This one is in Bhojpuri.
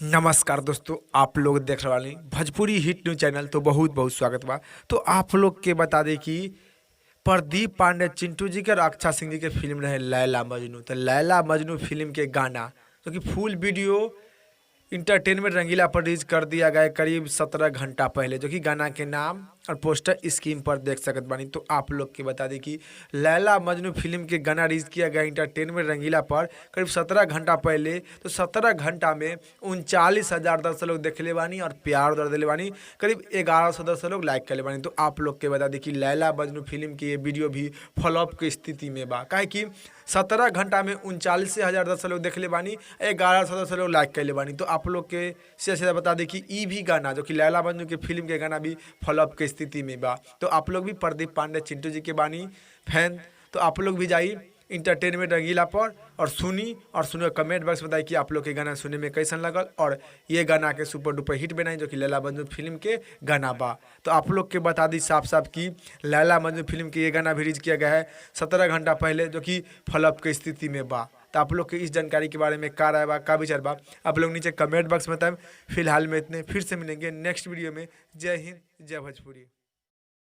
नमस्कार दोस्तों, आप लोग देख रहे वाली भोजपुरी हिट न्यूज चैनल। तो बहुत बहुत स्वागत बा। तो आप लोग के बता दें कि प्रदीप पांडे चिंटू जी के और अक्षय सिंह जी के फिल्म रहे लैला मजनू। तो लैला मजनू फिल्म के गाना जो कि फुल वीडियो इंटरटेनमेंट रंगीला पर रिलीज कर दिया गया है करीब 17 घंटा पहले, जो कि गाना के नाम और पोस्टर स्क्रीन पर देख सकत बानी। तो आप लोग के बता दें कि लैला मजनू फिल्म के गाना रिलीज किया गया इंटरटेनमेंट रंगीला पर करीब 17 घंटा पहले। तो 17 घंटा में 39,000 दर्शक लोग देखले बानी और प्यार दर दिले बानी। करीब 1100 दर्शक लोग लाइक कर बानी। तो आप लोग के बता दें कि लैला मजनू फिल्म की ये वीडियो भी फ्लॉप की स्थिति में बा, काहे कि 17 घंटा में 39,000 दर्शक लोग देखले बानी, 1100 दर्शक लोग लाइक कर बानी। तो आप लोग के से बता दें कि ई भी गाना जो कि लैला मजनू के फिल्म के गाना भी फ्लॉप के स्थिति में बा। तो आप लोग भी प्रदीप पांडे चिंटू जी के बानी फैन, तो आप लोग भी जाइए इंटरटेनमेंट रंगीला पर और सुनो कमेंट बॉक्स में बताइए कि आप लोग के गाना सुनने में कैसन लगल और ये गाना के सुपर डुपर हिट बनाई जो कि लैला मजनू फिल्म के गाना बा। तो आप लोग के बता दी साफ साफ कि लैला मजनू फिल्म के ये गाना भी रिलीज किया गया है 17 घंटा पहले, जो कि फ्लॉप की स्थिति में बा। तो आप लोग के इस जानकारी के बारे में क्या राय बा, का विचार बा, आप लोग नीचे कमेंट बॉक्स में बताएं। फिलहाल में इतने, फिर से मिलेंगे नेक्स्ट वीडियो में। जय हिंद, जय भोजपुरी।